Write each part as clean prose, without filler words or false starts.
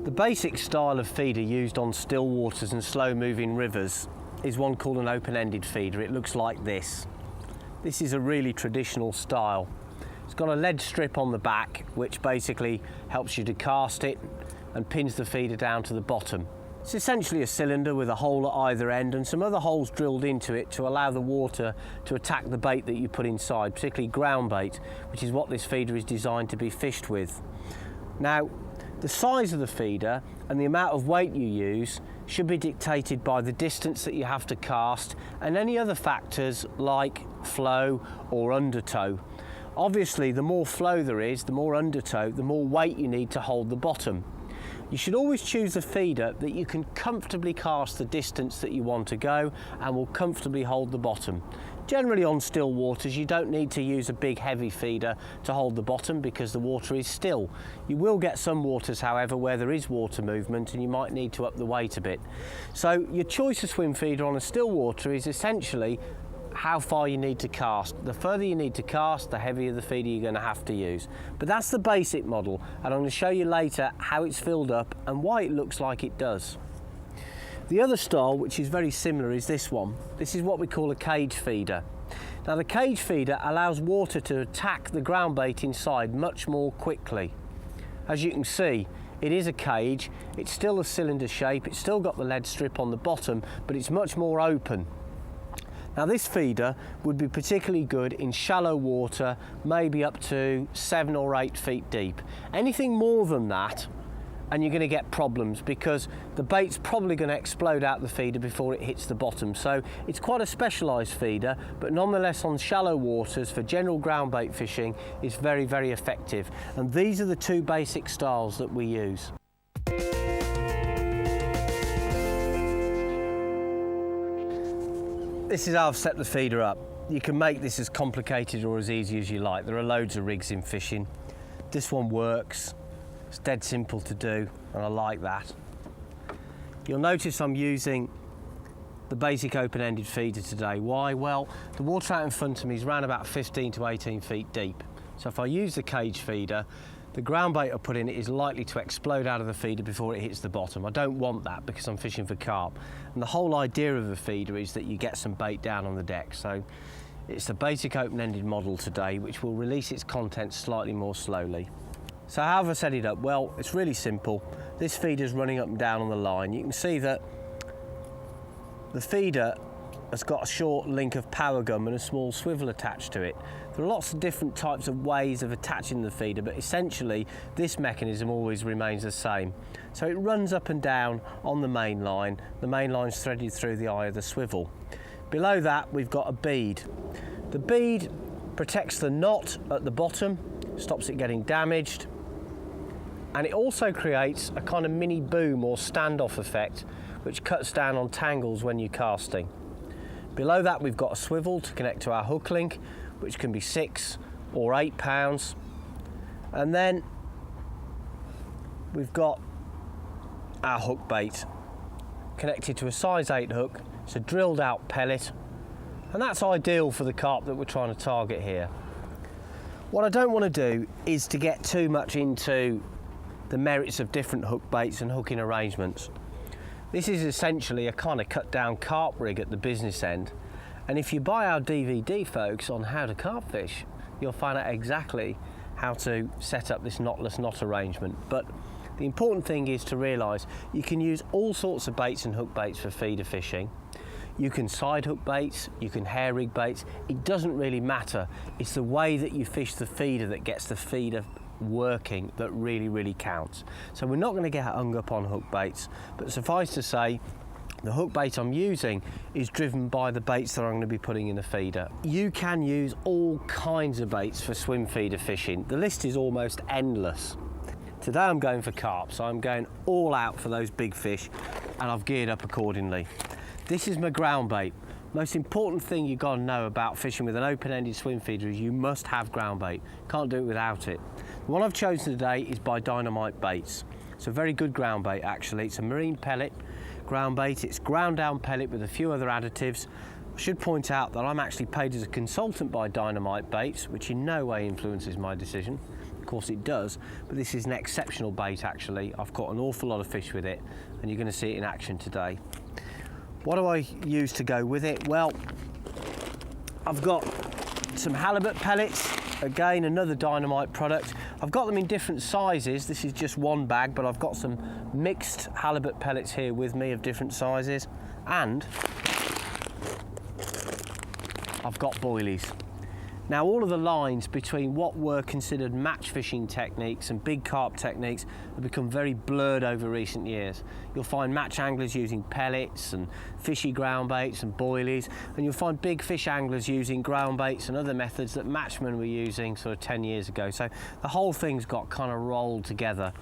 The basic style of feeder used on still waters and slow moving rivers is one called an open-ended feeder. It looks like this. This is a really traditional style. It's got a lead strip on the back which basically helps you to cast it and pins the feeder down to the bottom. It's essentially a cylinder with a hole at either end and some other holes drilled into it to allow the water to attack the bait that you put inside, particularly ground bait, which is what this feeder is designed to be fished with. Now, the size of the feeder and the amount of weight you use should be dictated by the distance that you have to cast and any other factors like flow or undertow. Obviously, the more flow there is, the more undertow, the more weight you need to hold the bottom. You should always choose a feeder that you can comfortably cast the distance that you want to go and will comfortably hold the bottom. Generally on still waters you don't need to use a big heavy feeder to hold the bottom because the water is still. You will get some waters however where there is water movement and you might need to up the weight a bit. So your choice of swim feeder on a still water is essentially how far you need to cast. The further you need to cast, the heavier the feeder you're going to have to use. But that's the basic model and I'm going to show you later how it's filled up and why it looks like it does. The other style, which is very similar, is this one. This is what we call a cage feeder. Now the cage feeder allows water to attack the ground bait inside much more quickly. As you can see, it is a cage, it's still a cylinder shape, it's still got the lead strip on the bottom, but it's much more open. Now this feeder would be particularly good in shallow water, maybe up to 7 or 8 feet deep. Anything more than that and you're going to get problems because the bait's probably going to explode out the feeder before it hits the bottom. So it's quite a specialised feeder, but nonetheless on shallow waters for general ground bait fishing is very, very effective. And these are the two basic styles that we use. This is how I've set the feeder up. You can make this as complicated or as easy as you like. There are loads of rigs in fishing. This one works. It's dead simple to do, and I like that. You'll notice I'm using the basic open-ended feeder today. Why? Well, the water out in front of me is around about 15 to 18 feet deep. So if I use the cage feeder, the ground bait I put in it is likely to explode out of the feeder before it hits the bottom. I don't want that because I'm fishing for carp. And the whole idea of a feeder is that you get some bait down on the deck. So it's the basic open-ended model today, which will release its contents slightly more slowly. So how have I set it up? Well, it's really simple. This feeder's running up and down on the line. You can see that the feeder has got a short link of power gum and a small swivel attached to it. There are lots of different types of ways of attaching the feeder, but essentially this mechanism always remains the same. So it runs up and down on the main line. The main line's threaded through the eye of the swivel. Below that we've got a bead. The bead protects the knot at the bottom, stops it getting damaged, and it also creates a kind of mini boom or standoff effect which cuts down on tangles when you're casting. Below that we've got a swivel to connect to our hook link, which can be 6 or 8 pounds, and then we've got our hook bait connected to a size 8 hook. It's a drilled out pellet and that's ideal for the carp that we're trying to target here. What I don't want to do is to get too much into the merits of different hook baits and hooking arrangements. This is essentially a kind of cut down carp rig at the business end, and if you buy our DVD folks on how to carp fish, you'll find out exactly how to set up this knotless knot arrangement. But the important thing is to realise you can use all sorts of baits and hook baits for feeder fishing. You can side hook baits, you can hair rig baits, it doesn't really matter. It's the way that you fish the feeder that gets the feeder working that really counts. So we're not going to get hung up on hook baits, but suffice to say the hook bait I'm using is driven by the baits that I'm going to be putting in the feeder. You can use all kinds of baits for swim feeder fishing. The list is almost endless. Today I'm going for carp, so I'm going all out for those big fish and I've geared up accordingly. This is my ground bait. Most important thing you've got to know about fishing with an open-ended swim feeder is you must have ground bait. Can't do it without it. The one I've chosen today is by Dynamite Baits. It's a very good ground bait actually. It's a marine pellet ground bait. It's ground down pellet with a few other additives, should point out that I'm actually paid as a consultant by Dynamite Baits, which in no way influences my decision. Of course it does, but this is an exceptional bait actually. I've caught an awful lot of fish with it, and you're going to see it in action today. What do I use to go with it? Well, I've got some halibut pellets, again another Dynamite product. I've got them in different sizes. This is just one bag, but I've got some mixed halibut pellets here with me of different sizes, and I've got boilies. Now, all of the lines between what were considered match fishing techniques and big carp techniques have become very blurred over recent years. You'll find match anglers using pellets and fishy ground baits and boilies, and you'll find big fish anglers using ground baits and other methods that matchmen were using sort of 10 years ago. So the whole thing's got kind of rolled together.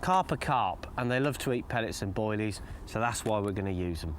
Carp are carp, and they love to eat pellets and boilies, so that's why we're going to use them.